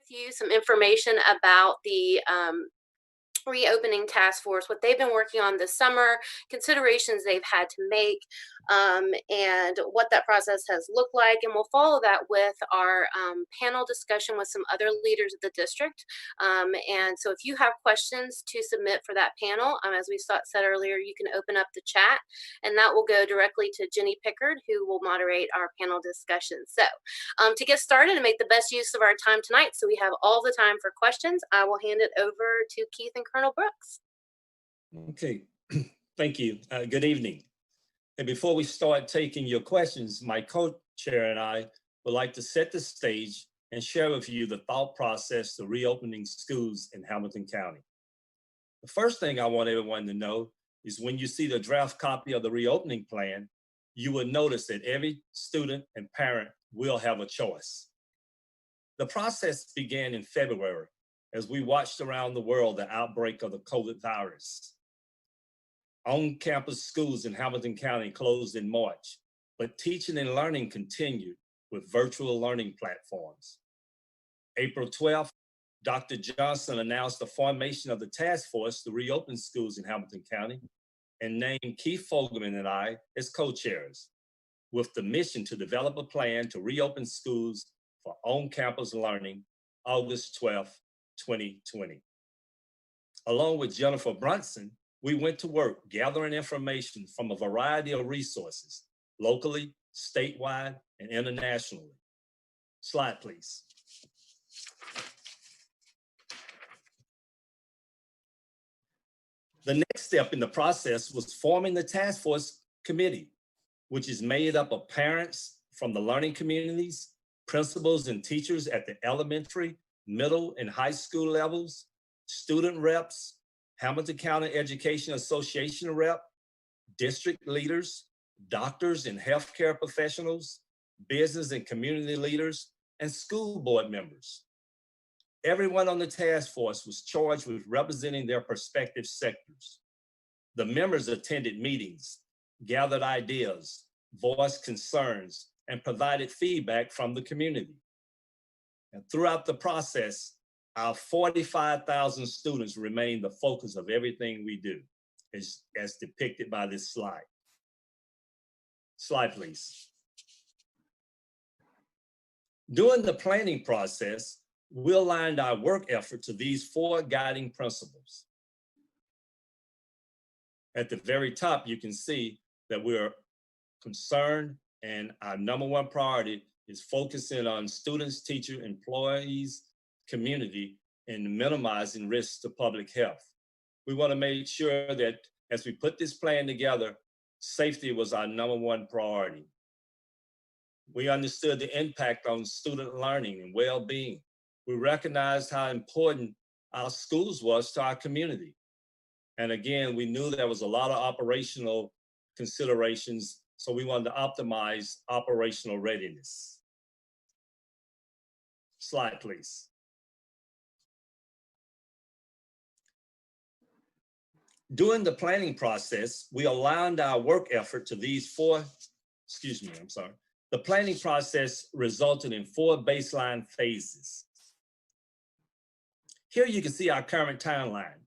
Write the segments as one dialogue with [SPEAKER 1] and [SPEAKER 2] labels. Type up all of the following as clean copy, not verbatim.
[SPEAKER 1] you some information about the reopening task force, what they've been working on this summer, considerations they've had to make, and what that process has looked like. And we'll follow that with our panel discussion with some other leaders of the district. And so if you have questions to submit for that panel, as we said earlier, you can open up the chat and that will go directly to Jenny Pickard, who will moderate our panel discussion. So to get started and make the best use of our time tonight, so we have all the time for questions, I will hand it over to Keith and Colonel Brooks.
[SPEAKER 2] Okay, thank you. Good evening. And before we start taking your questions, my co-chair and I would like to set the stage and share with you the thought process to reopening schools in Hamilton County. The first thing I want everyone to know is when you see the draft copy of the reopening plan, you will notice that every student and parent will have a choice. The process began in February as we watched around the world the outbreak of the COVID virus. On-campus schools in Hamilton County closed in March, but teaching and learning continued with virtual learning platforms. April 12th, Dr. Johnson announced the formation of the task force to reopen schools in Hamilton County and named Keith Fogelman and I as co-chairs, with the mission to develop a plan to reopen schools for on-campus learning August 12th, 2020. Along with Jennifer Brunson, we went to work gathering information from a variety of resources, locally, statewide, and internationally. Slide, please. The next step in the process was forming the task force committee, which is made up of parents from the learning communities, principals and teachers at the elementary, middle, and high school levels, student reps, Hamilton County Education Association rep, district leaders, doctors and healthcare professionals, business and community leaders, and school board members. Everyone on the task force was charged with representing their respective sectors. The members attended meetings, gathered ideas, voiced concerns, and provided feedback from the community. And throughout the process, our 45,000 students remain the focus of everything we do, as depicted by this slide. Slide, please. During the planning process, we aligned our work effort to these 4 guiding principles. At the very top, you can see that we're concerned and our #1 priority is focusing on students, teachers, employees, community, and minimizing risks to public health. We want to make sure that as we put this plan together, safety was our #1 priority. We understood the impact on student learning and well-being. We recognized how important our schools was to our community. And again, we knew there was a lot of operational considerations, so we wanted to optimize operational readiness. Slide, please. During the planning process, we aligned our work effort to these 4, The planning process resulted in 4 baseline phases. Here you can see our current timeline.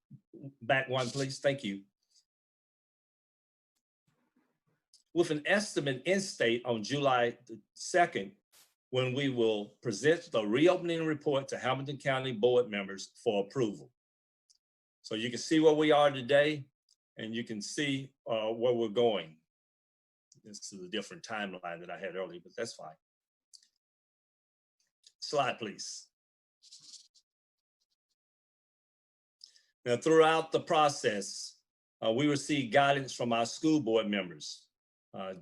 [SPEAKER 2] Back 1, please, thank you. With an estimate in state on July 2nd, when we will present the reopening report to Hamilton County board members for approval. So you can see where we are today, and you can see where we're going. This is a different timeline that I had earlier, but that's fine. Slide, please. Now, throughout the process, we received guidance from our school board members,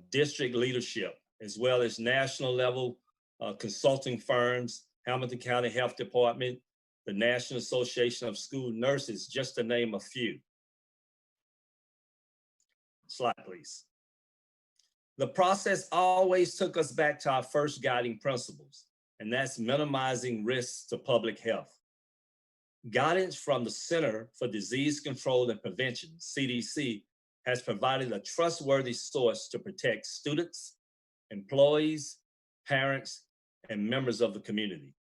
[SPEAKER 2] district leadership, as well as national level consulting firms, Hamilton County Health Department, the National Association of School Nurses, just to name a few. Slide, please. The process always took us back to our first guiding principles, and that's minimizing risks to public health. Guidance from the Center for Disease Control and Prevention, CDC, has provided a trustworthy source to protect students, employees, parents, and members of the community.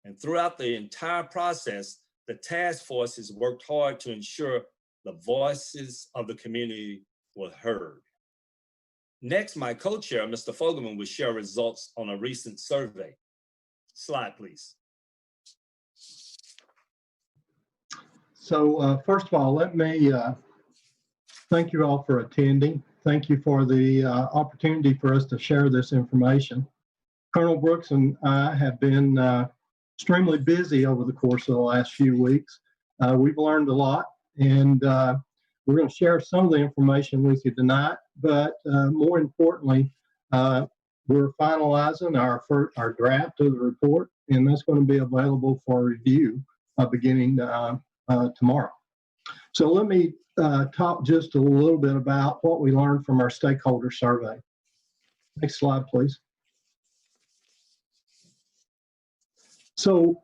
[SPEAKER 2] And throughout the entire process, the task force has worked hard to ensure the voices of the community were heard. Next, my co-chair, Mr. Fogelman, will share results on a recent survey. Slide, please.
[SPEAKER 3] So first of all, let me thank you all for attending. Thank you for the opportunity for us to share this information. Colonel Brooks and I have been extremely busy over the course of the last few weeks. We've learned a lot, and we're going to share some of the information with you tonight, but more importantly, we're finalizing our draft of the report, and that's going to be available for review beginning tomorrow. So let me talk just a little bit about what we learned from our stakeholder survey. Next slide, please. So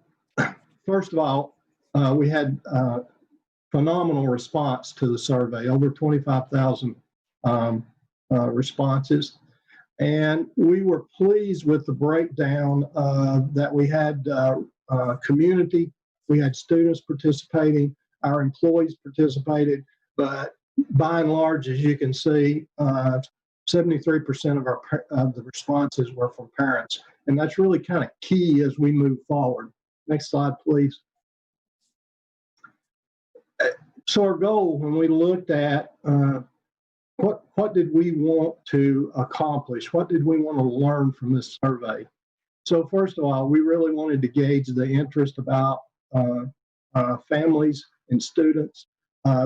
[SPEAKER 3] first of all, we had phenomenal response to the survey, over 25,000 responses. And we were pleased with the breakdown that we had community, we had students participating, our employees participated, but by and large, as you can see, 73% of the responses were from parents. And that's really kind of key as we move forward. Next slide, please. So our goal when we looked at what did we want to accomplish? What did we want to learn from this survey? So first of all, we really wanted to gauge the interest about families and students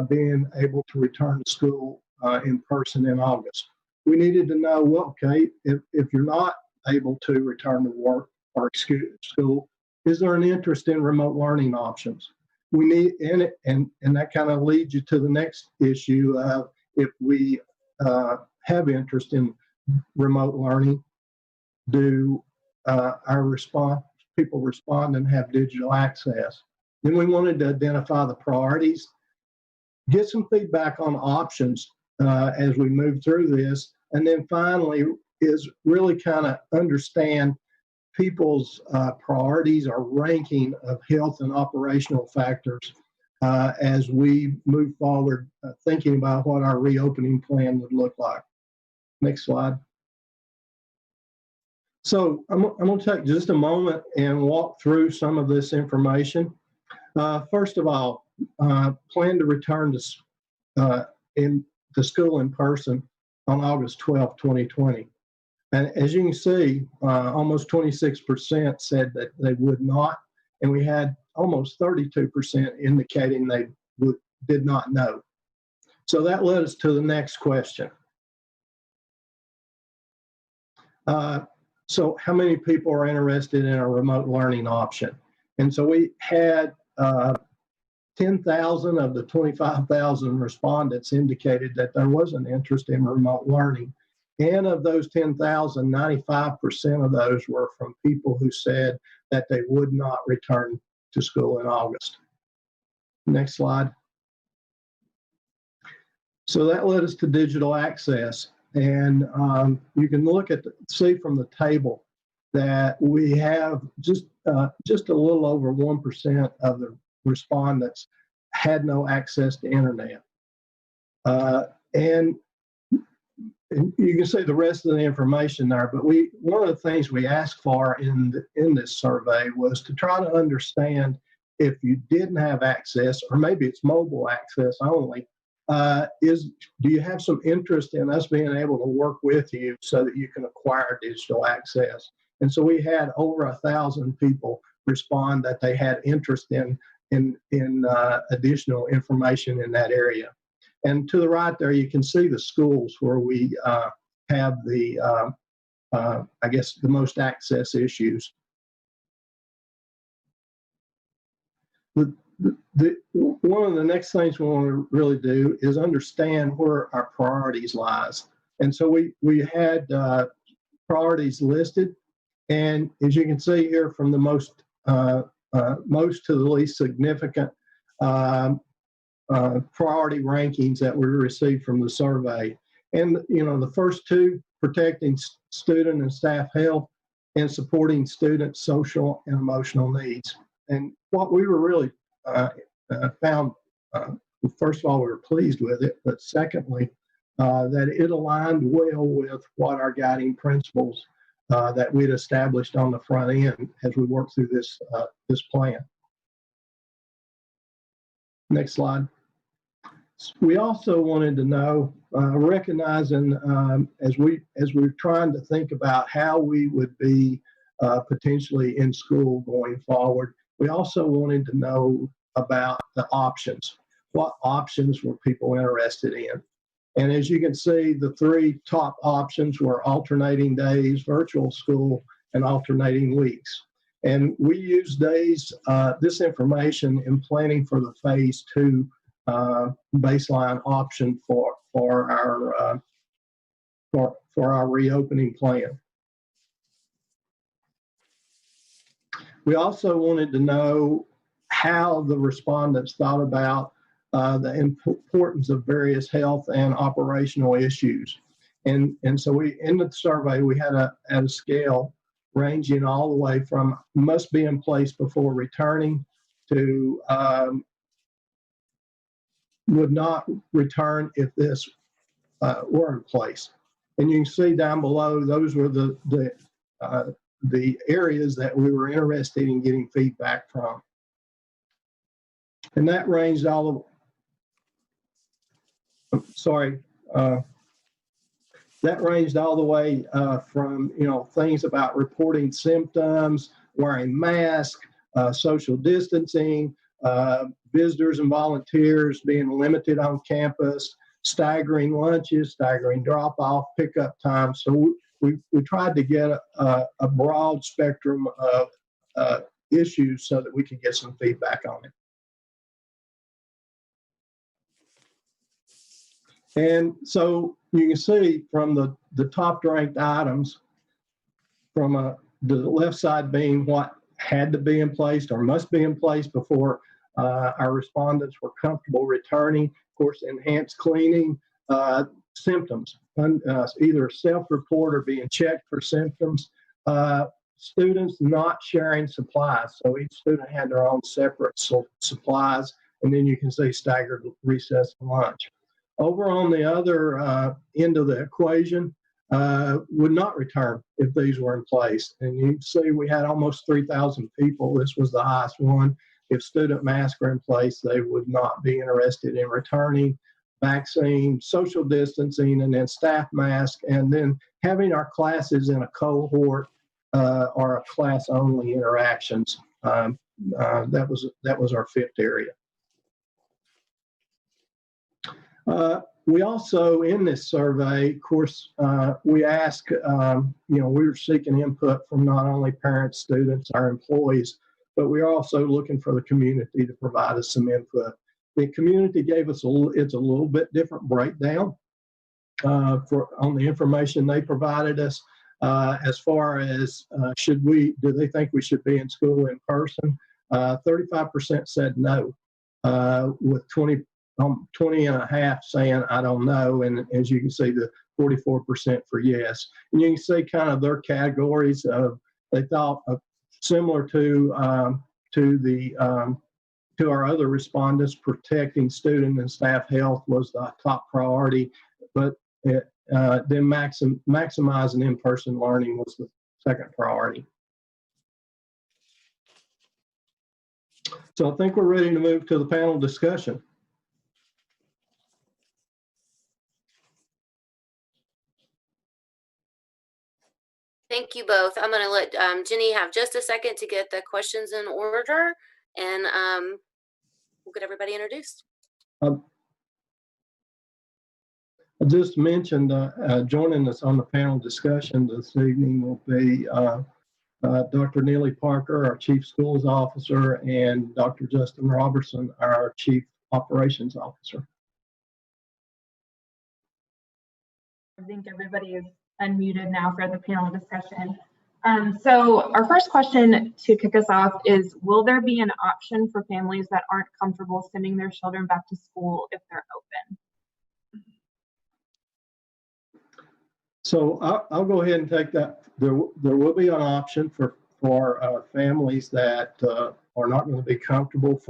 [SPEAKER 3] being able to return to school in person in August. We needed to know, well, okay, if you're not able to return to work or school, is there an interest in remote learning options? We need, and that kind of leads you to the next issue of if we have interest in remote learning, do people respond and have digital access? Then we wanted to identify the priorities, get some feedback on options as we move through this, and then finally is really kind of understand people's priorities or ranking of health and operational factors as we move forward, thinking about what our reopening plan would look like. Next slide. So I'm going to take just a moment and walk through some of this information. First of all, plan to return to school in person on August 12, 2020. And as you can see, almost 26% said that they would not, and we had almost 32% indicating they did not know. So that led us to the next question. So how many people are interested in a remote learning option? And so we had 10,000 of the 25,000 respondents indicated that there was an interest in remote learning. And of those 10,000, 95% of those were from people who said that they would not return to school in August. Next slide. So that led us to digital access. And you can see from the table that we have just a little over 1% of the respondents had no access to internet. And you can see the rest of the information there, but one of the things we asked for in this survey was to try to understand if you didn't have access, or maybe it's mobile access only, do you have some interest in us being able to work with you so that you can acquire digital access? And so we had over 1,000 people respond that they had interest in additional information in that area. And to the right there, you can see the schools where we have the, I guess, the most access issues. One of the next things we want to really do is understand where our priorities lies. And so we had priorities listed. And as you can see here, from the most to the least significant priority rankings that we received from the survey. And, the first two, protecting student and staff health, and supporting students' social and emotional needs. And what we were really found, first of all, we were pleased with it, but secondly, that it aligned well with what our guiding principles that we'd established on the front end as we worked through this plan. Next slide. We also wanted to know, recognizing as we're trying to think about how we would be potentially in school going forward, we also wanted to know about the options. What options were people interested in? And as you can see, the three top options were alternating days, virtual school, and alternating weeks. And we used this information in planning for the phase 2 baseline option for our reopening plan. We also wanted to know how the respondents thought about the importance of various health and operational issues. And so in the survey, we had a scale ranging all the way from must be in place before returning to would not return if this were in place. And you can see down below, those were the areas that we were interested in getting feedback from. And that ranged that ranged all the way from, things about reporting symptoms, wearing masks, social distancing, visitors and volunteers being limited on campus, staggering lunches, staggering drop-off, pickup times. So we tried to get a broad spectrum of issues so that we could get some feedback on it. And so you can see from the top ranked items, from the left side being what had to be in place or must be in place before our respondents were comfortable returning. Of course, enhanced cleaning, symptoms, either self-report or being checked for symptoms. Students not sharing supplies. So each student had their own separate supplies, and then you can see staggered recess and lunch. Over on the other end of the equation, would not return if these were in place. And you can see we had almost 3,000 people. This was the highest one. If student masks are in place, they would not be interested in returning. Vaccine, social distancing, and then staff mask, and then having our classes in a cohort or a class-only interactions. That was our fifth area. We also, in this survey, of course, we ask, we were seeking input from not only parents, students, our employees, but we're also looking for the community to provide us some input. The community gave us it's a little bit different breakdown on the information they provided us as far as do they think we should be in school in person? 35% said no, with 20 and a half saying I don't know, and as you can see, the 44% for yes. And you can see kind of their categories of, they thought similar to our other respondents, protecting student and staff health was the top priority, but then maximizing in-person learning was the second priority. So I think we're ready to move to the panel discussion.
[SPEAKER 1] Thank you both. I'm going to let Jenny have just a second to get the questions in order, and we'll get everybody introduced.
[SPEAKER 3] I just mentioned joining us on the panel discussion this evening will be Dr. Neely Parker, our Chief Schools Officer, and Dr. Justin Robertson, our Chief Operations Officer.
[SPEAKER 4] I think everybody is unmuted now for the panel discussion. So our first question to kick us off is, will there be an option for families that aren't comfortable sending their children back to school if they're open?
[SPEAKER 3] So I'll go ahead and take that. There will be an option for families that are not going to be comfortable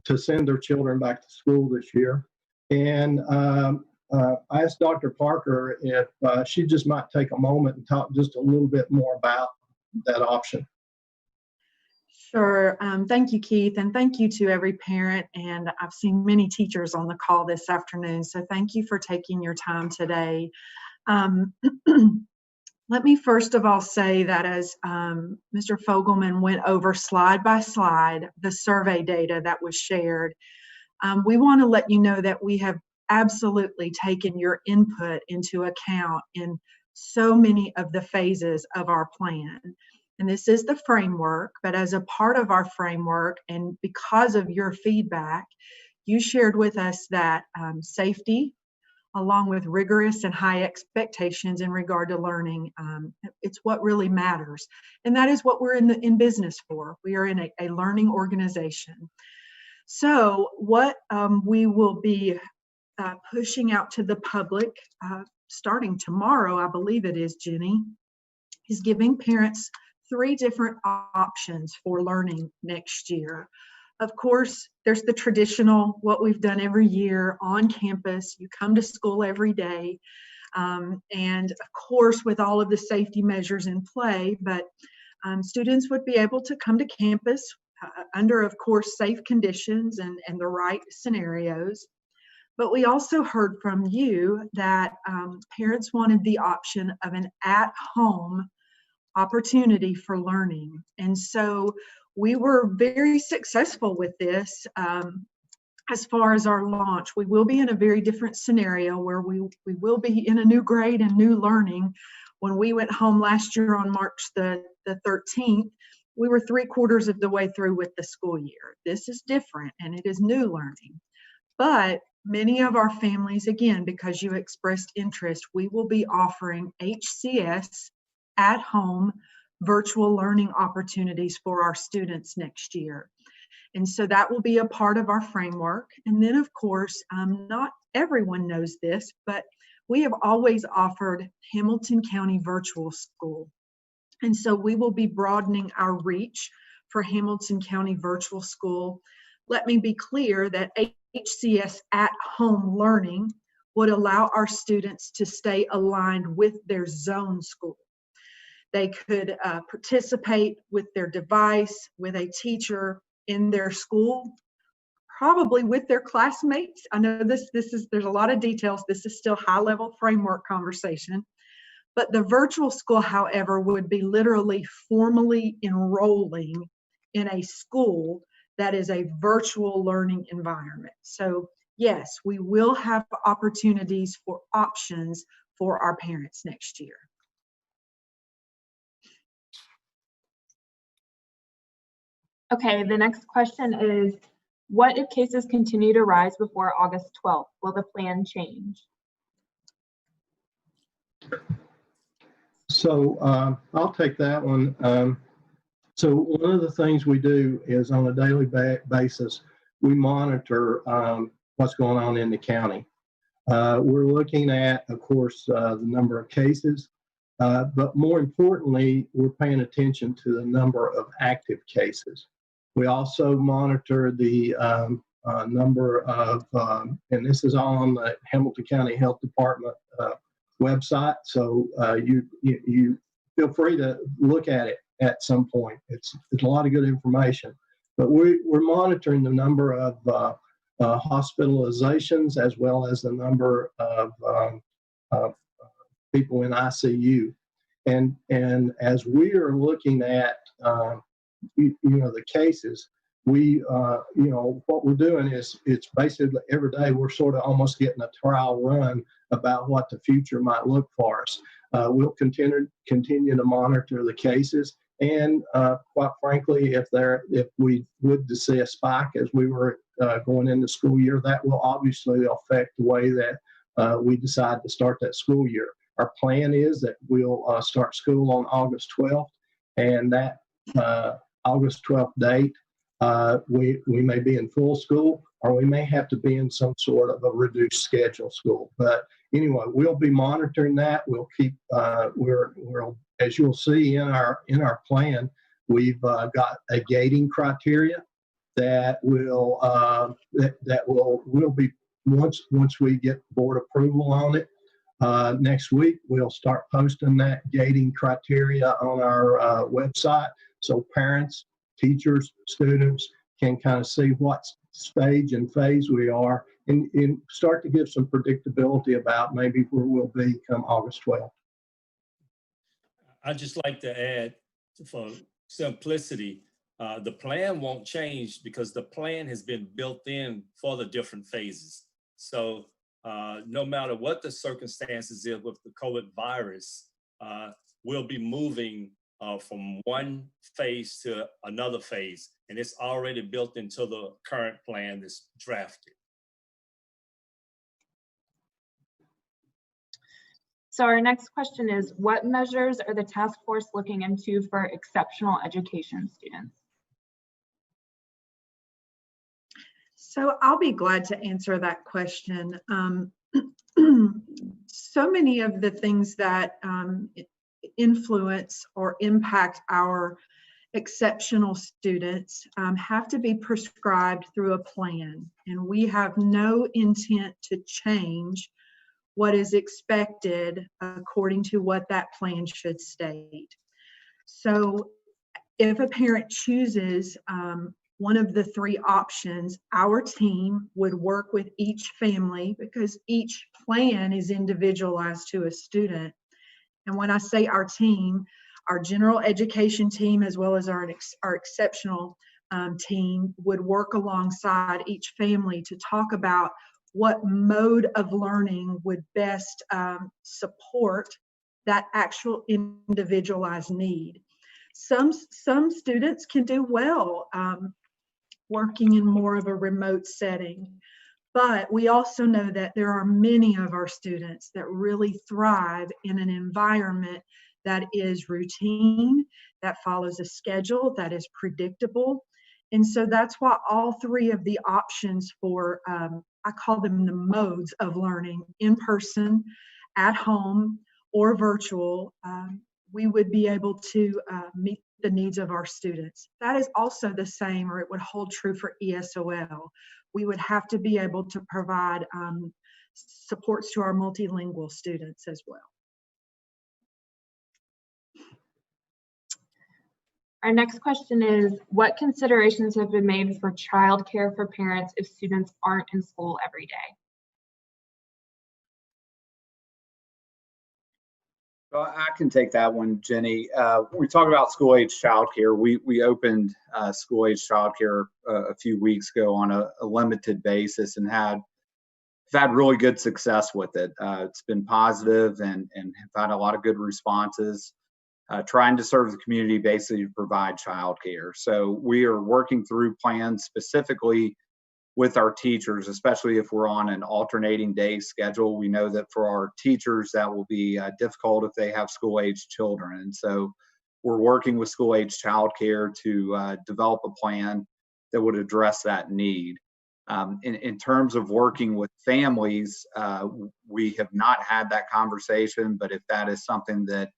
[SPEAKER 3] to send their children back to school this year. And I asked Dr. Parker if she just might take a moment and talk just a little bit more about that option.
[SPEAKER 5] Sure. Thank you, Keith, and thank you to every parent. And I've seen many teachers on the call this afternoon, so thank you for taking your time today. Let me first of all say that as Mr. Fogelman went over slide by slide the survey data that was shared, we want to let you know that we have absolutely taken your input into account in so many of the phases of our plan. And this is the framework, but as a part of our framework, and because of your feedback, you shared with us that safety, along with rigorous and high expectations in regard to learning, it's what really matters. And that is what we're in business for. We are in a learning organization. So what we will be pushing out to the public starting tomorrow, I believe it is, Jenny, is giving parents 3 different options for learning next year. Of course, there's the traditional, what we've done every year on campus. You come to school every day. And of course, with all of the safety measures in play, but students would be able to come to campus under, of course, safe conditions and the right scenarios. But we also heard from you that parents wanted the option of an at-home opportunity for learning. And so we were very successful with this as far as our launch. We will be in a very different scenario where we will be in a new grade and new learning. When we went home last year on March the 13th, we were 3/4 of the way through with the school year. This is different and it is new learning. But many of our families, again, because you expressed interest, we will be offering HCS at-home virtual learning opportunities for our students next year. And so that will be a part of our framework. And then, of course, not everyone knows this, but we have always offered Hamilton County Virtual School. And so we will be broadening our reach for Hamilton County Virtual School. Let me be clear that HCS at-home learning would allow our students to stay aligned with their zone school. They could participate with their device, with a teacher in their school, probably with their classmates. I know there's a lot of details. This is still high-level framework conversation. But the virtual school, however, would be literally formally enrolling in a school that is a virtual learning environment. So yes, we will have opportunities for options for our parents next year.
[SPEAKER 4] Okay, the next question is, what if cases continue to rise before August 12th? Will the plan change?
[SPEAKER 3] So I'll take that one. So one of the things we do is on a daily basis, we monitor what's going on in the county. We're looking at, of course, the number of cases, but more importantly, we're paying attention to the number of active cases. We also monitor the number of, and this is all on the Hamilton County Health Department website, so you feel free to look at it at some point. It's a lot of good information, but we're monitoring the number of hospitalizations as well as the number of people in ICU, and as we are looking at the cases, we what we're doing is it's basically every day we're sort of almost getting a trial run about what the future might look for us. We'll continue to monitor the cases, and quite frankly, if we would see a spike as we were going into school year, that will obviously affect the way that we decide to start that school year. Our plan is that we'll start school on August 12th, and that August 12th date, we may be in full school, or we may have to be in some sort of a reduced schedule school. But anyway, we'll be monitoring that. We'll keep, we'll, as you'll see in our plan, we've got a gating criteria that will will be, once we get board approval on it, next week, we'll start posting that gating criteria on our website, so parents, teachers, students can kind of see what stage and phase we are, and start to give some predictability about maybe where we'll be come August 12th.
[SPEAKER 2] I'd just like to add, for simplicity, the plan won't change because the plan has been built in for the different phases. So no matter what the circumstances is with the COVID virus, we'll be moving from one phase to another phase, and it's already built into the current plan that's drafted.
[SPEAKER 4] So our next question is, what measures are the task force looking into for exceptional education students?
[SPEAKER 5] So I'll be glad to answer that question. So many of the things that influence or impact our exceptional students have to be prescribed through a plan, and we have no intent to change what is expected according to what that plan should state. So if a parent chooses one of the three options, our team would work with each family, because each plan is individualized to a student. And when I say our team, our general education team as well as our exceptional team would work alongside each family to talk about what mode of learning would best support that actual individualized need. Some students can do well working in more of a remote setting, but we also know that there are many of our students that really thrive in an environment that is routine, that follows a schedule, that is predictable. And so that's why all three of the options for, I call them the modes of learning, in person, at home, or virtual, we would be able to meet the needs of our students. That is also the same, or it would hold true for ESOL. We would have to be able to provide supports to our multilingual students as well.
[SPEAKER 4] Our next question is, what considerations have been made for childcare for parents if students aren't in school every day?
[SPEAKER 6] Well, I can take that one, Jenny. When we talk about school-age childcare, we opened school-age childcare a few weeks ago on a limited basis and have had really good success with it. It's been positive and have had a lot of good responses. Trying to serve the community, basically to provide childcare. So we are working through plans specifically with our teachers, especially if we're on an alternating day schedule. We know that for our teachers, that will be difficult if they have school-age children. And so we're working with school-age childcare to develop a plan that would address that need. In terms of working with families, we have not had that conversation, but if that is something that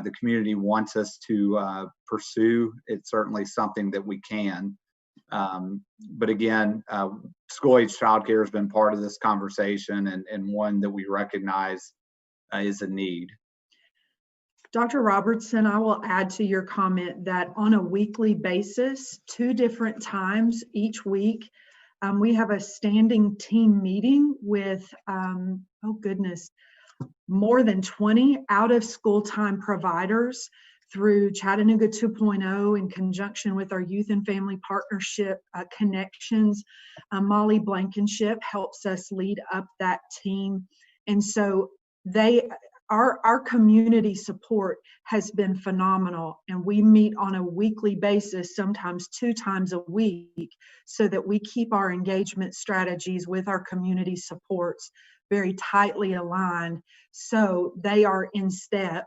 [SPEAKER 6] the community wants us to pursue, it's certainly something that we can. But again, school-age childcare has been part of this conversation and one that we recognize is a need.
[SPEAKER 5] Dr. Robertson, I will add to your comment that on a weekly basis, 2 different times each week, we have a standing team meeting with, more than 20 out-of-school time providers through Chattanooga 2.0 in conjunction with our Youth and Family Partnership Connections. Molly Blankenship helps us lead up that team. And so our community support has been phenomenal, and we meet on a weekly basis, sometimes 2 times a week, so that we keep our engagement strategies with our community supports very tightly aligned, so they are in step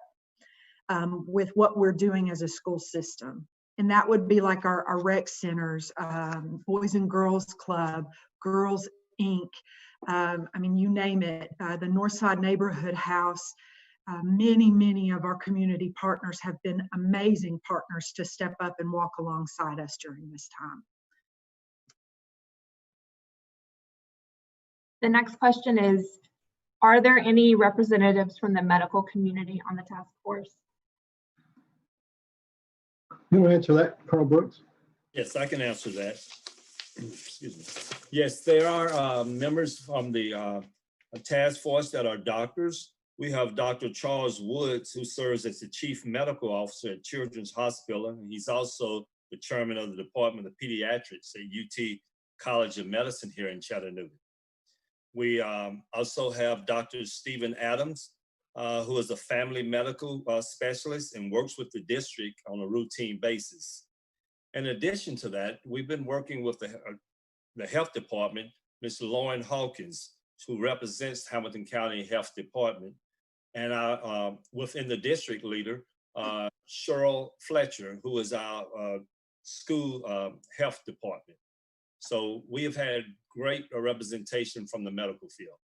[SPEAKER 5] with what we're doing as a school system. And that would be like our rec centers, Boys and Girls Club, Girls Inc. I mean, you name it, the Northside Neighborhood House. Many of our community partners have been amazing partners to step up and walk alongside us during this time.
[SPEAKER 4] The next question is, are there any representatives from the medical community on the task force?
[SPEAKER 3] You want to answer that, Colonel Brooks?
[SPEAKER 2] Yes, I can answer that. Excuse me. Yes, there are members from the task force that are doctors. We have Dr. Charles Woods, who serves as the Chief Medical Officer at Children's Hospital, and he's also the chairman of the Department of Pediatrics at UT College of Medicine here in Chattanooga. We also have Dr. Stephen Adams, who is a family medical specialist and works with the district on a routine basis. In addition to that, we've been working with the health department, Ms. Lauren Hawkins, who represents Hamilton County Health Department, and our within the district leader, Cheryl Fletcher, who is our school health department. So we have had great representation from the medical field.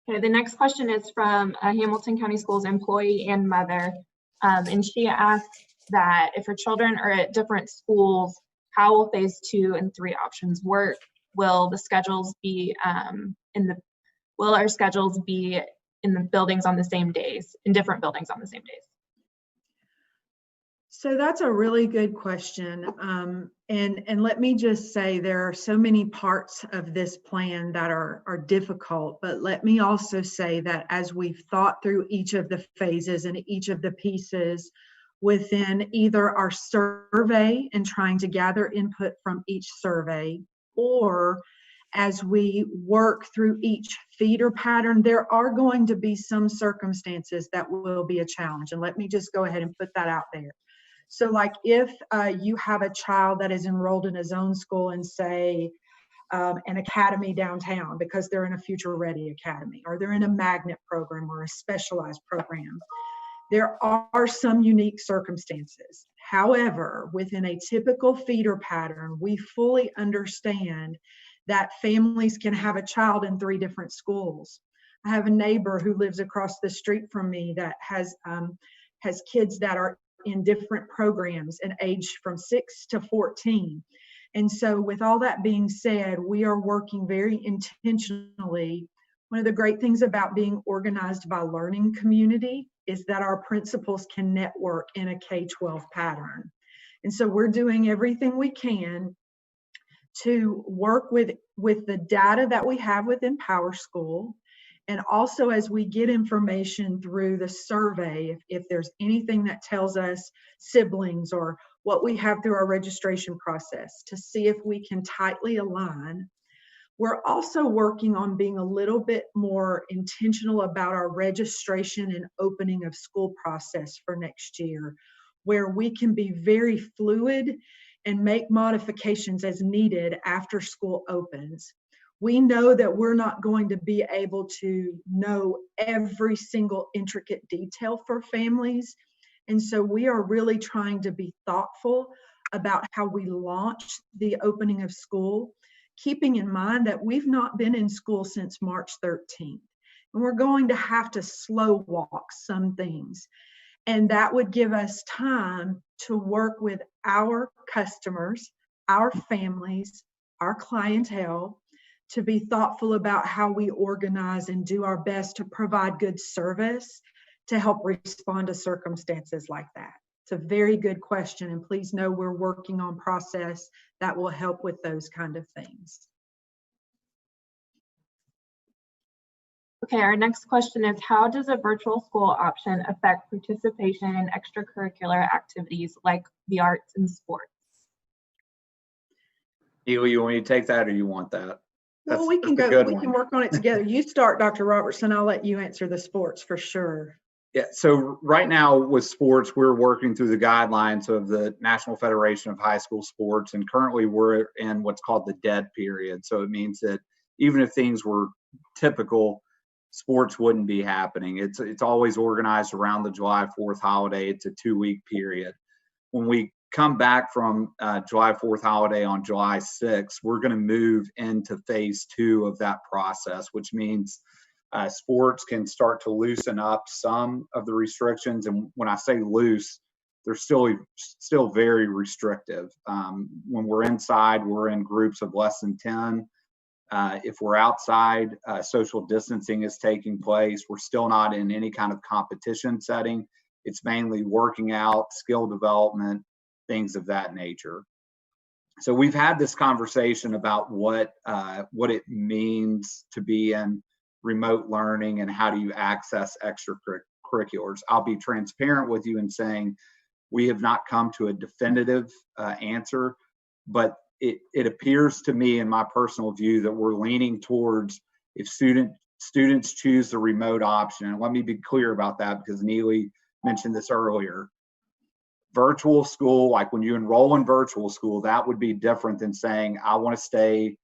[SPEAKER 4] Okay, the next question is from a Hamilton County Schools employee and mother. And she asked that if her children are at different schools, how will phase 2 and 3 options work? Will the schedules be will our schedules be in the buildings on the same days, in different buildings on the same days?
[SPEAKER 5] So that's a really good question. And let me just say there are so many parts of this plan that are difficult, but let me also say that as we've thought through each of the phases and each of the pieces within either our survey and trying to gather input from each survey, or as we work through each feeder pattern, there are going to be some circumstances that will be a challenge. And let me just go ahead and put that out there. So like if you have a child that is enrolled in a zone school in, say, an academy downtown because they're in a Future Ready Academy, or they're in a magnet program or a specialized program, there are some unique circumstances. However, within a typical feeder pattern, we fully understand that families can have a child in 3 different schools. I have a neighbor who lives across the street from me that has kids that are in different programs and age from 6 to 14. And so with all that being said, we are working very intentionally. One of the great things about being organized by learning community is that our principals can network in a K-12 pattern. And so we're doing everything we can to work with the data that we have within PowerSchool. And also as we get information through the survey, if there's anything that tells us siblings or what we have through our registration process to see if we can tightly align. We're also working on being a little bit more intentional about our registration and opening of school process for next year, where we can be very fluid and make modifications as needed after school opens. We know that we're not going to be able to know every single intricate detail for families. And so we are really trying to be thoughtful about how we launch the opening of school, keeping in mind that we've not been in school since March 13th. And we're going to have to slow walk some things. And that would give us time to work with our customers, our families, our clientele, to be thoughtful about how we organize and do our best to provide good service to help respond to circumstances like that. It's a very good question, and please know we're working on process that will help with those kind of things.
[SPEAKER 4] Okay, our next question is, how does a virtual school option affect participation in extracurricular activities like the arts and sports?
[SPEAKER 6] Neil, you want me to take that or you want that?
[SPEAKER 5] Well, we can go, we can work on it together. You start, Dr. Robertson, I'll let you answer the sports for sure.
[SPEAKER 6] Yeah, so right now with sports, we're working through the guidelines of the National Federation of High School Sports, and currently we're in what's called the dead period. So it means that even if things were typical, sports wouldn't be happening. It's always organized around the July 4th holiday. It's a 2-week period. When we come back from July 4th holiday on July 6th, we're going to move into phase 2 of that process, which means sports can start to loosen up some of the restrictions. And when I say loose, they're still very restrictive. When we're inside, we're in groups of less than 10. If we're outside, social distancing is taking place. We're still not in any kind of competition setting. It's mainly working out, skill development, things of that nature. So we've had this conversation about what it means to be in remote learning and how do you access extracurriculars. I'll be transparent with you in saying we have not come to a definitive answer, but it appears to me, in my personal view, that we're leaning towards if students choose the remote option. And let me be clear about that because Neely mentioned this earlier. Virtual school, like when you enroll in virtual school, that would be different than saying, I want to stay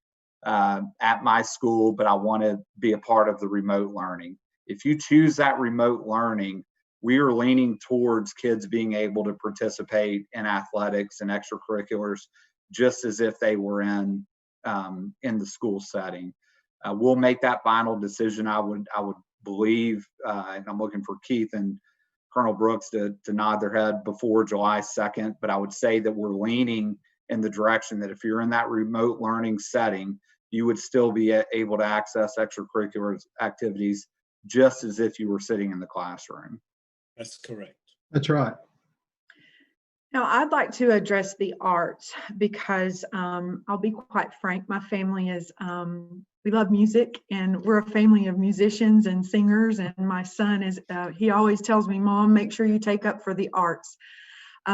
[SPEAKER 6] at my school, but I want to be a part of the remote learning. If you choose that remote learning, we are leaning towards kids being able to participate in athletics and extracurriculars just as if they were in the school setting. We'll make that final decision. I would believe, and I'm looking for Keith and Colonel Brooks to nod their head before July 2nd, but I would say that we're leaning in the direction that if you're in that remote learning setting, you would still be able to access extracurricular activities just as if you were sitting in the classroom.
[SPEAKER 2] That's correct.
[SPEAKER 3] That's right.
[SPEAKER 5] Now, I'd like to address the arts because I'll be quite frank, my family is, we love music and we're a family of musicians and singers, and my son is, he always tells me, Mom, make sure you take up for the arts.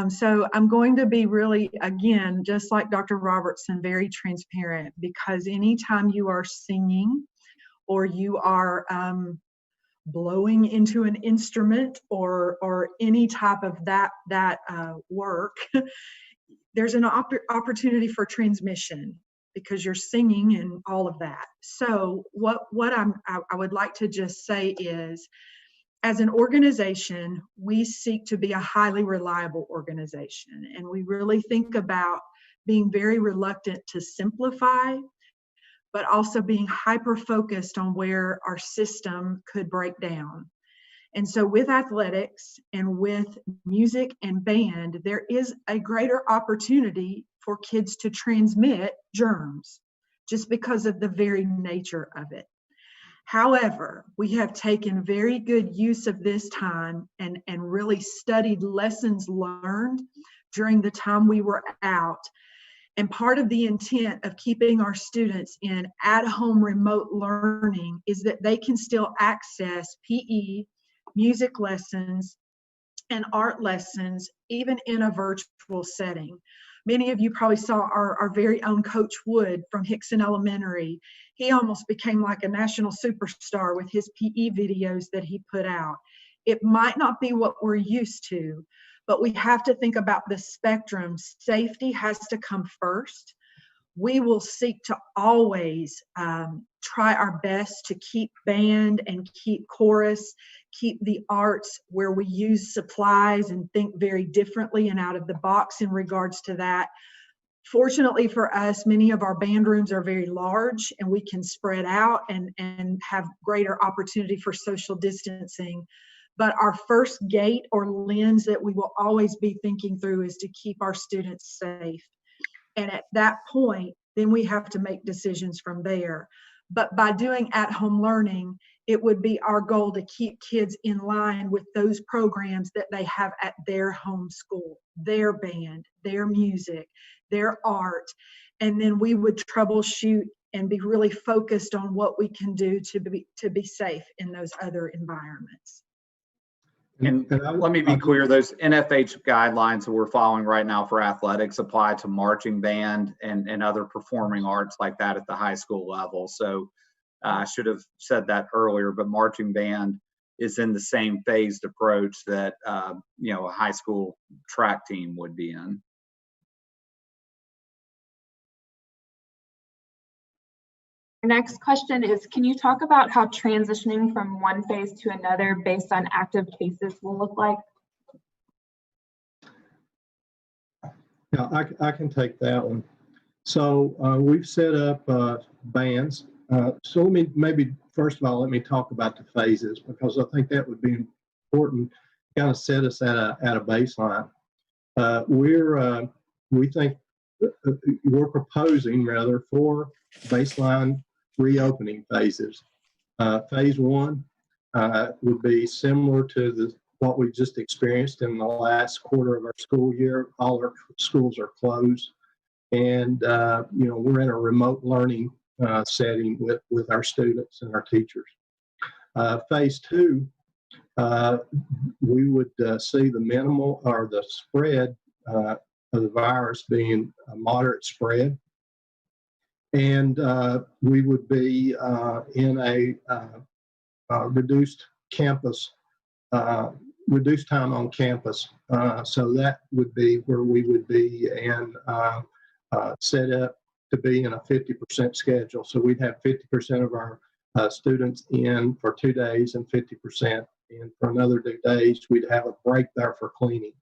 [SPEAKER 5] So I'm going to be really, again, just like Dr. Robertson, very transparent, because anytime you are singing or you are blowing into an instrument or any type of that work, there's an opportunity for transmission because you're singing and all of that. So what I would like to just say is, as an organization, we seek to be a highly reliable organization, and we really think about being very reluctant to simplify, but also being hyper-focused on where our system could break down. And so with athletics and with music and band, there is a greater opportunity for kids to transmit germs just because of the very nature of it. However, we have taken very good use of this time and really studied lessons learned during the time we were out. And part of the intent of keeping our students in at-home remote learning is that they can still access PE, music lessons, and art lessons, even in a virtual setting. Many of you probably saw our very own Coach Wood from Hickson Elementary. He almost became like a national superstar with his PE videos that he put out. It might not be what we're used to, but we have to think about the spectrum. Safety has to come first. We will seek to always try our best to keep band and keep chorus, keep the arts where we use supplies and think very differently and out of the box in regards to that. Fortunately for us, many of our band rooms are very large and we can spread out and have greater opportunity for social distancing. But our first gate or lens that we will always be thinking through is to keep our students safe. And at that point, then we have to make decisions from there. But by doing at-home learning, it would be our goal to keep kids in line with those programs that they have at their home school, their band, their music, their art. And then we would troubleshoot and be really focused on what we can do to be safe in those other environments.
[SPEAKER 6] And let me be clear, those NFH guidelines that we're following right now for athletics apply to marching band and other performing arts like that at the high school level. So I should have said that earlier, but marching band is in the same phased approach that a high school track team would be in.
[SPEAKER 4] The next question is, can you talk about how transitioning from one phase to another based on active cases will look like?
[SPEAKER 3] Yeah, I can take that one. So we've set up bands. So let me maybe first of all let me talk about the phases, because I think that would be important. Kind of set us at a baseline. We think we're proposing rather 4 baseline reopening phases. Phase 1 would be similar to what we just experienced in the last quarter of our school year. All our schools are closed, and we're in a remote learning setting with our students and our teachers. Phase 2, we would see the minimal or the spread of the virus being a moderate spread, and we would be in a reduced campus, reduced time on campus. So that would be where we would be and set up to be in a 50% schedule. So we'd have 50% of our students in for 2 days and 50% in for another 2 days. We'd have a break there for cleaning.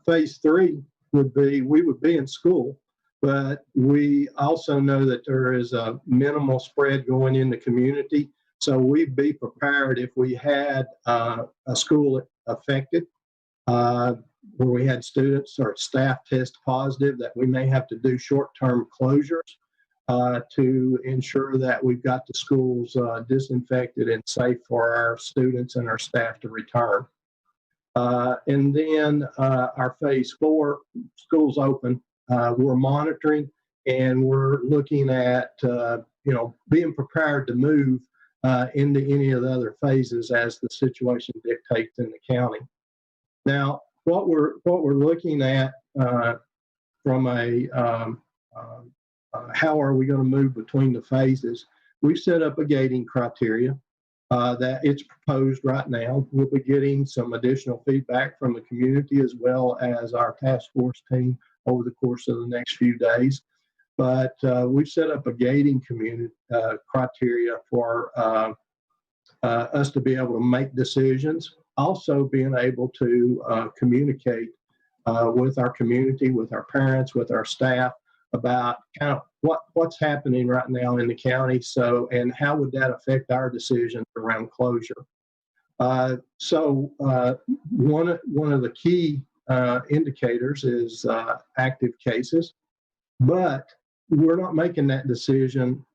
[SPEAKER 3] Phase 3 would be, we would be in school, but we also know that there is a minimal spread going in the community. So we'd be prepared if we had a school affected, where we had students or staff test positive, that we may have to do short-term closures to ensure that we've got the schools disinfected and safe for our students and our staff to return. And then our phase 4, schools open, we're monitoring, and we're looking at being prepared to move into any of the other phases as the situation dictates in the county. Now, what we're looking at from a how are we going to move between the phases? We've set up a gating criteria that it's proposed right now. We'll be getting some additional feedback from the community as well as our task force team over the course of the next few days. But we've set up a gating community criteria for us to be able to make decisions. Also being able to communicate with our community, with our parents, with our staff about kind of what's happening right now in the county. So, and how would that affect our decisions around closure? So one of the key indicators is active cases, but we're not making that decision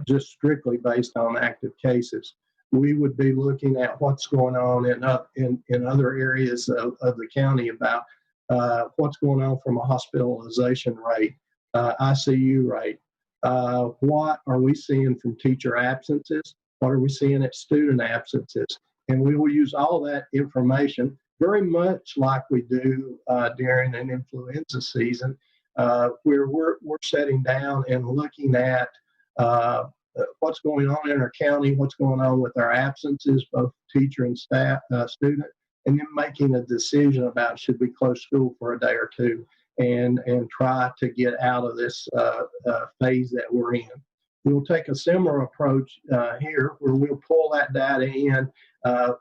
[SPEAKER 3] just strictly based on active cases. We would be looking at what's going on in other areas of the county about what's going on from a hospitalization rate, ICU rate. What are we seeing from teacher absences? What are we seeing at student absences? And we will use all that information very much like we do during an influenza season, where we're sitting down and looking at what's going on in our county, what's going on with our absences, both teacher and staff, student, and then making a decision about should we close school for a day or two and try to get out of this phase that we're in. We'll take a similar approach here, where we'll pull that data in.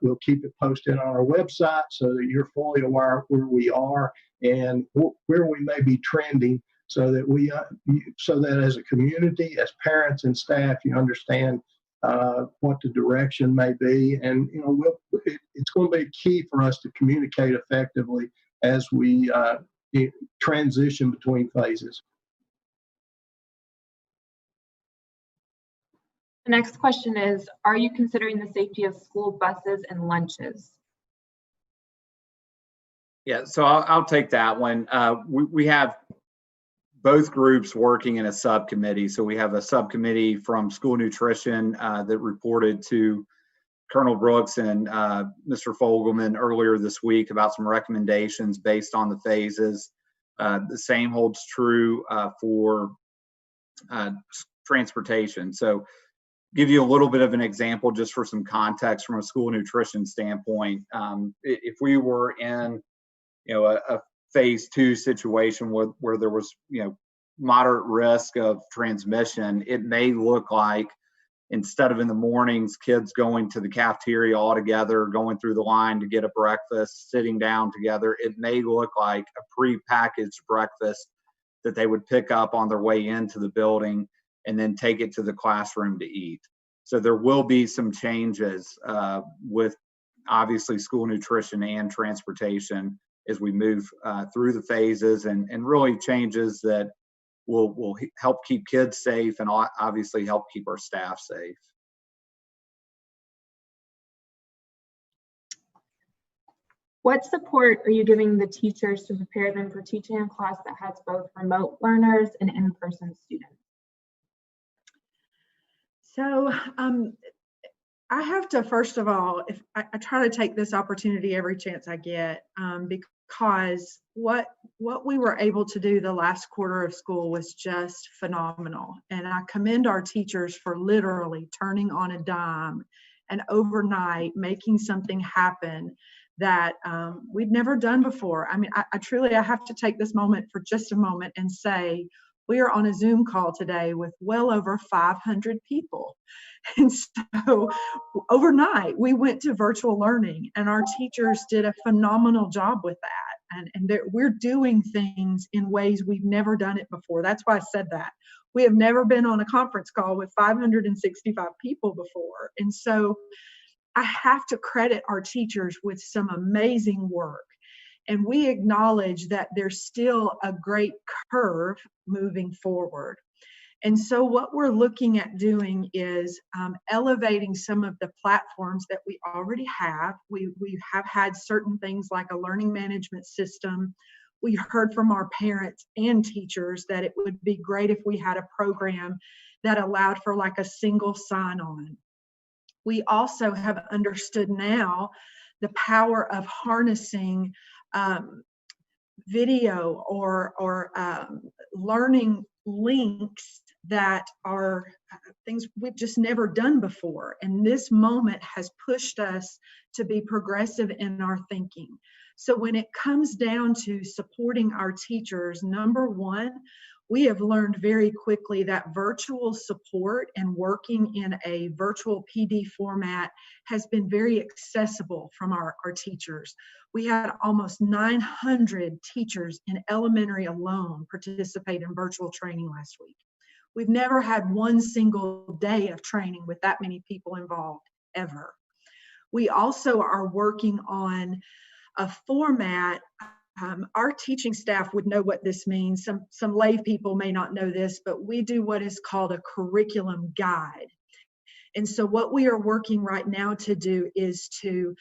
[SPEAKER 3] We'll keep it posted on our website so that you're fully aware of where we are and where we may be trending, so that as a community, as parents and staff, you understand what the direction may be. And it's going to be key for us to communicate effectively as we transition between phases.
[SPEAKER 4] The next question is, are you considering the safety of school buses and lunches?
[SPEAKER 6] Yeah, so I'll take that one. We have both groups working in a subcommittee. So we have a subcommittee from school nutrition that reported to Colonel Brooks and Mr. Fogelman earlier this week about some recommendations based on the phases. The same holds true for transportation. So give you a little bit of an example just for some context from a school nutrition standpoint. If we were in a phase 2 situation where there was moderate risk of transmission, it may look like, instead of in the mornings, kids going to the cafeteria all together, going through the line to get a breakfast, sitting down together, it may look like a pre-packaged breakfast that they would pick up on their way into the building and then take it to the classroom to eat. So there will be some changes with obviously school nutrition and transportation as we move through the phases, and really changes that will help keep kids safe and obviously help keep our staff safe.
[SPEAKER 4] What support are you giving the teachers to prepare them for teaching a class that has both remote learners and in-person students?
[SPEAKER 5] So I have to, first of all, if I try to take this opportunity every chance I get, because what we were able to do the last quarter of school was just phenomenal. And I commend our teachers for literally turning on a dime and overnight making something happen that we'd never done before. I mean, I truly have to take this moment for just a moment and say, we are on a Zoom call today with well over 500 people. And so overnight, we went to virtual learning, and our teachers did a phenomenal job with that. And we're doing things in ways we've never done it before. That's why I said that. We have never been on a conference call with 565 people before. And so I have to credit our teachers with some amazing work. And we acknowledge that there's still a great curve moving forward. And so what we're looking at doing is elevating some of the platforms that we already have. We have had certain things like a learning management system. We heard from our parents and teachers that it would be great if we had a program that allowed for like a single sign-on. We also have understood now the power of harnessing video or learning links that are things we've just never done before. And this moment has pushed us to be progressive in our thinking. So when it comes down to supporting our teachers, number one, we have learned very quickly that virtual support and working in a virtual PD format has been very accessible from our teachers. We had almost 900 teachers in elementary alone participate in virtual training last week. We've never had one single day of training with that many people involved, ever. We also are working on a format. Our teaching staff would know what this means. Some lay people may not know this, but we do what is called a curriculum guide. And so what we are working right now to do is to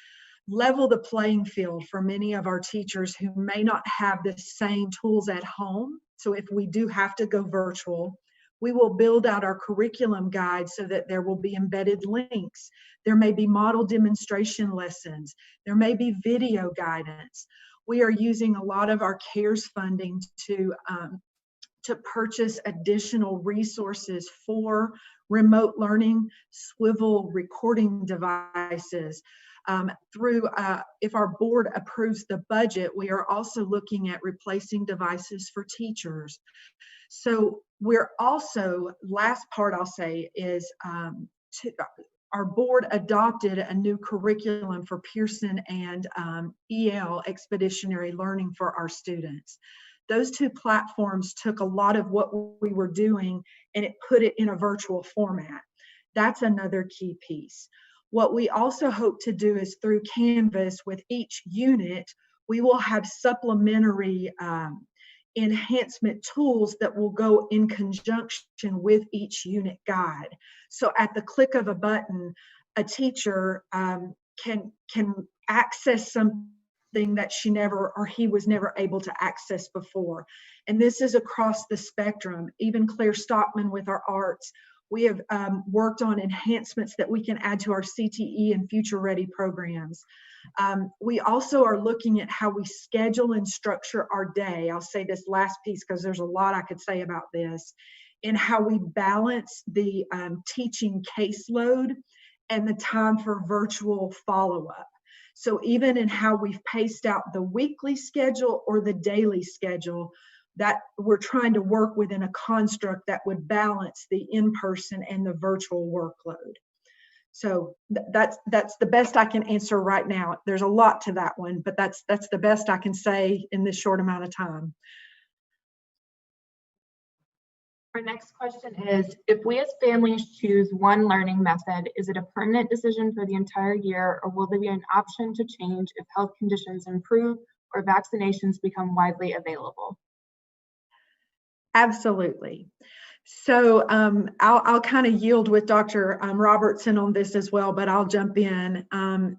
[SPEAKER 5] level the playing field for many of our teachers who may not have the same tools at home. So if we do have to go virtual, we will build out our curriculum guide so that there will be embedded links. There may be model demonstration lessons. There may be video guidance. We are using a lot of our CARES funding to purchase additional resources for remote learning, swivel recording devices. If our board approves the budget, we are also looking at replacing devices for teachers. So we're also, last part I'll say is our board adopted a new curriculum for Pearson and EL, Expeditionary Learning, for our students. Those two platforms took a lot of what we were doing and it put it in a virtual format. That's another key piece. What we also hope to do is through Canvas with each unit, we will have supplementary enhancement tools that will go in conjunction with each unit guide. So at the click of a button, a teacher can access something that she never or he was never able to access before. And this is across the spectrum. Even Claire Stockman with our arts, we have worked on enhancements that we can add to our CTE and Future Ready programs. We also are looking at how we schedule and structure our day. I'll say this last piece because there's a lot I could say about this, and how we balance the teaching caseload and the time for virtual follow-up. So even in how we've paced out the weekly schedule or the daily schedule, that we're trying to work within a construct that would balance the in-person and the virtual workload. So that's the best I can answer right now. There's a lot to that one, but that's the best I can say in this short amount of time.
[SPEAKER 4] Our next question is, if we as families choose one learning method, is it a permanent decision for the entire year, or will there be an option to change if health conditions improve or vaccinations become widely available?
[SPEAKER 5] Absolutely. So I'll kind of yield with Dr. Robertson on this as well, but I'll jump in.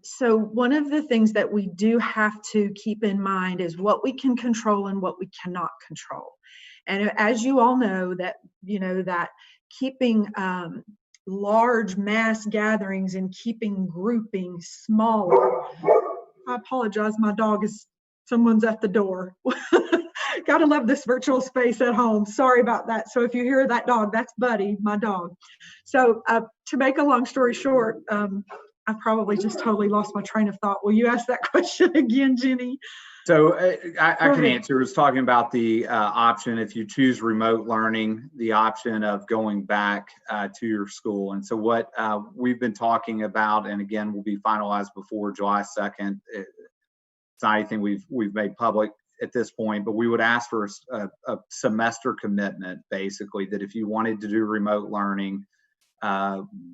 [SPEAKER 5] So one of the things that we do have to keep in mind is what we can control and what we cannot control. And as you all know, that that keeping large mass gatherings and keeping grouping smaller. I apologize, my dog someone's at the door. Gotta love this virtual space at home. Sorry about that. So if you hear that dog, that's Buddy, my dog. So to make a long story short, I probably just totally lost my train of thought. Will you ask that question again, Jenny?
[SPEAKER 6] So I can answer. It was talking about the option, if you choose remote learning, the option of going back to your school. And so what we've been talking about, and again, will be finalized before July 2nd. It's not anything we've made public at this point, but we would ask for a semester commitment, basically, that if you wanted to do remote learning,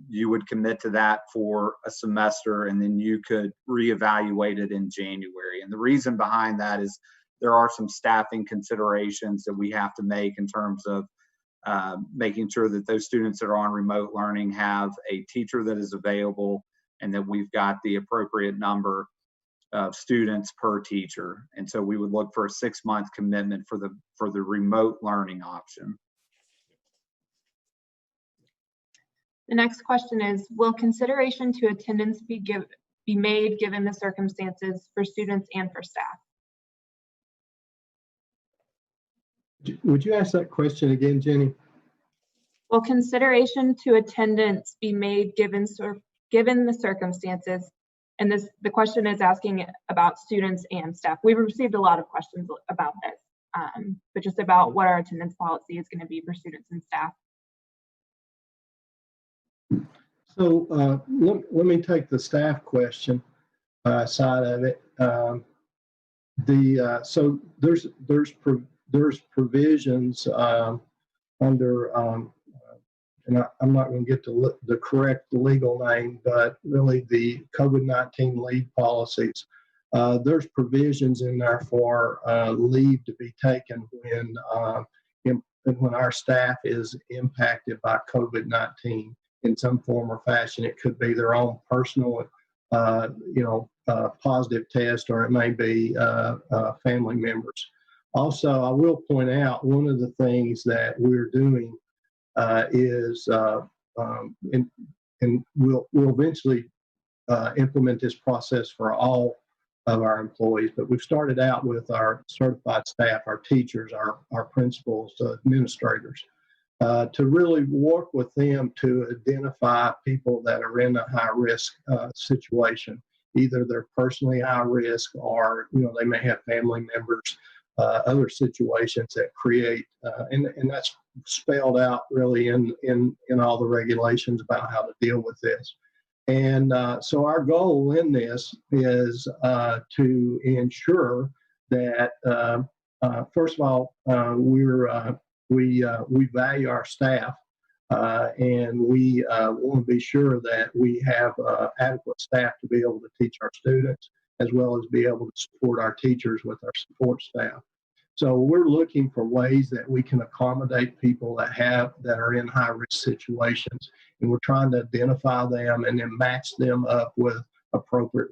[SPEAKER 6] you would commit to that for a semester, and then you could reevaluate it in January. And the reason behind that is there are some staffing considerations that we have to make in terms of making sure that those students that are on remote learning have a teacher that is available, and that we've got the appropriate number of students per teacher. And so we would look for a 6-month commitment for the remote learning option.
[SPEAKER 4] The next question is, will consideration to attendance be made given the circumstances for students and for staff?
[SPEAKER 3] Would you ask that question again, Jenny?
[SPEAKER 4] Will consideration to attendance be made given the circumstances? And the question is asking about students and staff. We've received a lot of questions about this, but just about what our attendance policy is going to be for students and staff.
[SPEAKER 3] So let me take the staff question side of it. So there's provisions under and I'm not going to get the correct legal name, but really the COVID-19 leave policies. There's provisions in there for leave to be taken when our staff is impacted by COVID-19 in some form or fashion. It could be their own personal, positive test, or it may be family members. Also, I will point out one of the things that we're doing is, and we'll eventually implement this process for all of our employees, but we've started out with our certified staff, our teachers, our principals, administrators, to really work with them to identify people that are in a high risk situation. Either they're personally high risk, or they may have family members, other situations that create, and that's spelled out really in all the regulations about how to deal with this. And so our goal in this is to ensure that first of all, we value our staff, and we want to be sure that we have adequate staff to be able to teach our students, as well as be able to support our teachers with our support staff. So we're looking for ways that we can accommodate people that are in high risk situations, and we're trying to identify them and then match them up with appropriate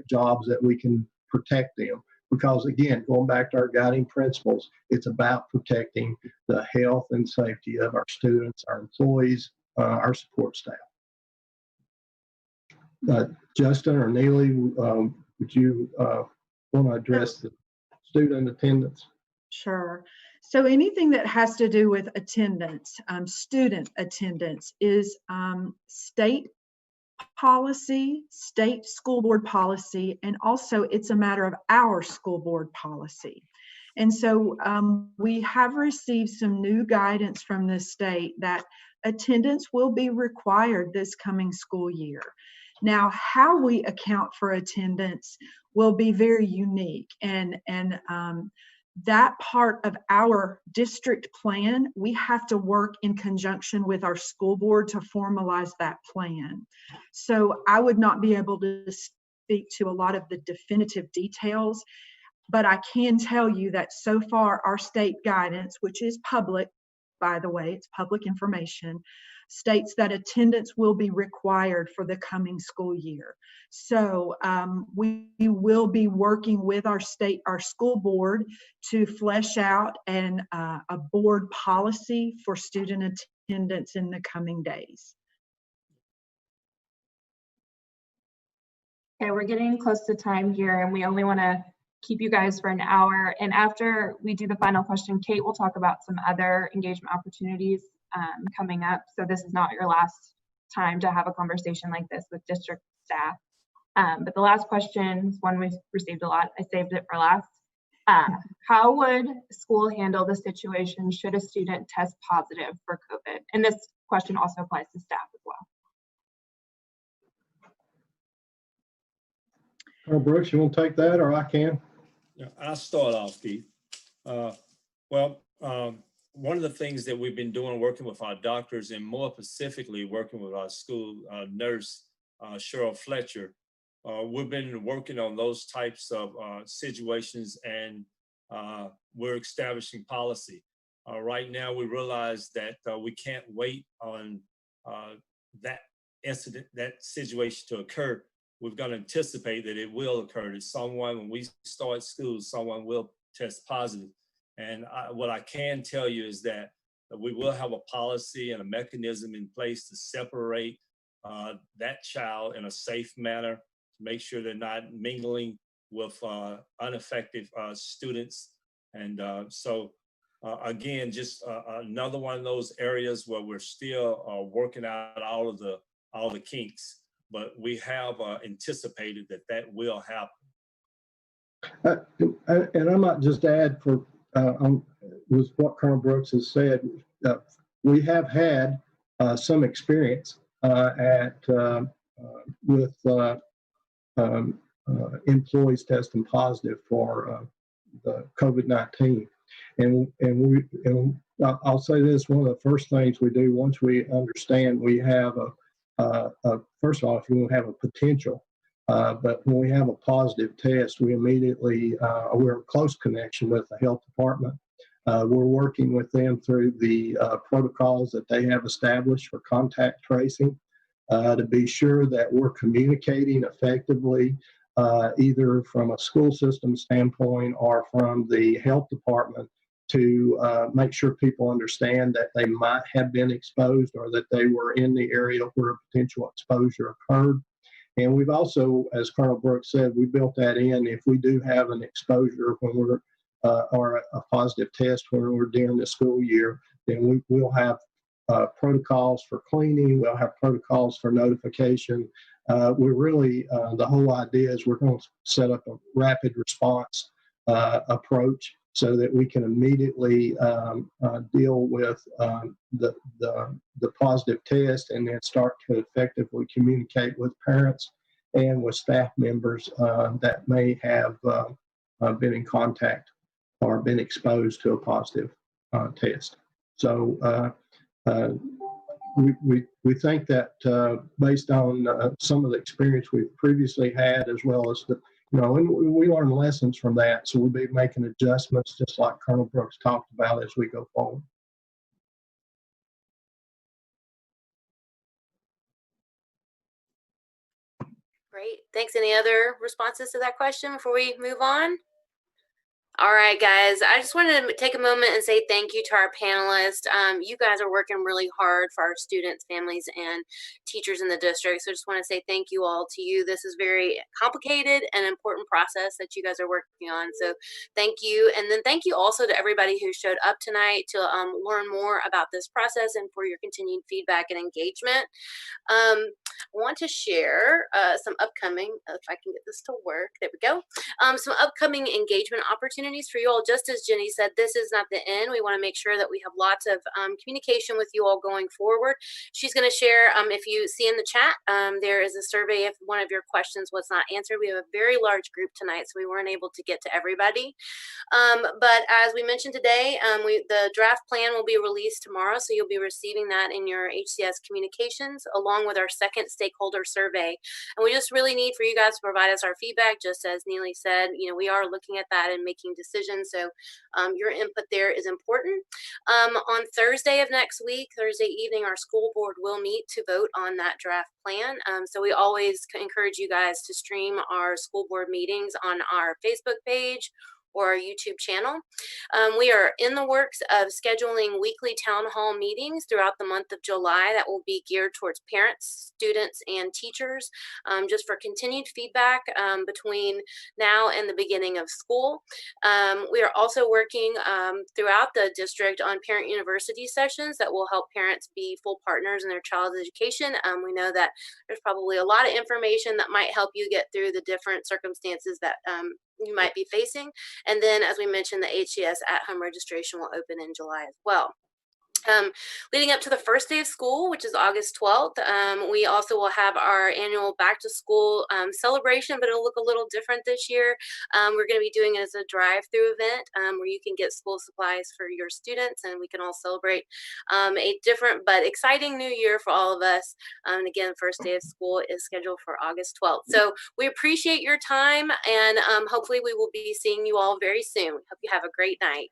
[SPEAKER 3] jobs that we can protect them. Because again, going back to our guiding principles, it's about protecting the health and safety of our students, our employees, our support staff. Justin or Neely, would you want to address the student attendance?
[SPEAKER 5] Sure. So anything that has to do with attendance, student attendance, is state policy, state school board policy, and also it's a matter of our school board policy. And so we have received some new guidance from the state that attendance will be required this coming school year. Now, how we account for attendance will be very unique, and that part of our district plan, we have to work in conjunction with our school board to formalize that plan. So I would not be able to speak to a lot of the definitive details, but I can tell you that so far our state guidance, which is public, by the way, it's public information, states that attendance will be required for the coming school year. So we will be working with our school board to flesh out a board policy for student attendance in the coming days.
[SPEAKER 4] Okay, we're getting close to time here, and we only want to keep you guys for an hour. And after we do the final question, Kate will talk about some other engagement opportunities coming up. So this is not your last time to have a conversation like this with district staff. But the last question is one we've received a lot. I saved it for last. How would school handle the situation should a student test positive for COVID? And this question also applies to staff as well.
[SPEAKER 3] Colonel Brooks, you want to take that, or I can?
[SPEAKER 2] Yeah, I'll start off, Keith. One of the things that we've been doing, working with our doctors, and more specifically working with our school nurse, Cheryl Fletcher, we've been working on those types of situations, and we're establishing policy. Right now, we realize that we can't wait on that incident, that situation to occur. We've got to anticipate that it will occur, that someone, when we start school, someone will test positive. And what I can tell you is that we will have a policy and a mechanism in place to separate that child in a safe manner, to make sure they're not mingling with ineffective students. And again, just another one of those areas where we're still working out all of the kinks, but we have anticipated that will happen.
[SPEAKER 3] And I might just add with what Colonel Brooks has said, we have had some experience with employees testing positive for the COVID-19. And I'll say this, one of the first things we do once we understand we have first of all, if you have a potential, but when we have a positive test, we immediately, we're in close connection with the health department. We're working with them through the protocols that they have established for contact tracing to be sure that we're communicating effectively, either from a school system standpoint or from the health department, to make sure people understand that they might have been exposed or that they were in the area where potential exposure occurred. And we've also, as Colonel Brooks said, we built that in. If we do have an exposure when we're, or a positive test when we're during the school year, then we'll have protocols for cleaning, we'll have protocols for notification. We're really, the whole idea is we're going to set up a rapid response approach so that we can immediately deal with the positive test and then start to effectively communicate with parents and with staff members that may have been in contact or been exposed to a positive test. So we think that based on some of the experience we've previously had, as well as and we learn lessons from that. So we'll be making adjustments just like Colonel Brooks talked about as we go forward.
[SPEAKER 1] Great. Thanks. Any other responses to that question before we move on? All right, guys, I just wanted to take a moment and say thank you to our panelists. You guys are working really hard for our students, families, and teachers in the district. So I just want to say thank you all to you. This is very complicated and important process that you guys are working on. So thank you. And then thank you also to everybody who showed up tonight to learn more about this process and for your continued feedback and engagement. want to share some upcoming, if I can get this to work, there we go, some upcoming engagement opportunities for you all. Just as Jenny said, this is not the end. We want to make sure that we have lots of communication with you all going forward. She's going to share, if you see in the chat, there is a survey if one of your questions was not answered. We have a very large group tonight, so we weren't able to get to everybody. But as we mentioned today, the draft plan will be released tomorrow, so you'll be receiving that in your HCS communications along with our second stakeholder survey. And we just really need for you guys to provide us our feedback, just as Neely said, we are looking at that and making decisions. So your input there is important. On Thursday of next week, Thursday evening, our school board will meet to vote on that draft plan. So we always encourage you guys to stream our school board meetings on our Facebook page or our YouTube channel. We are in the works of scheduling weekly town hall meetings throughout the month of July that will be geared towards parents, students, and teachers, just for continued feedback between now and the beginning of school. We are also working throughout the district on parent university sessions that will help parents be full partners in their child's education. We know that there's probably a lot of information that might help you get through the different circumstances that you might be facing. And then, as we mentioned, the HCS at-home registration will open in July as well. Leading up to the first day of school, which is August 12th, we also will have our annual back to school celebration, but it'll look a little different this year. We're going to be doing it as a drive-through event where you can get school supplies for your students, and we can all celebrate a different but exciting new year for all of us. And again, first day of school is scheduled for August 12th. So we appreciate your time, and hopefully we will be seeing you all very soon. Hope you have a great night.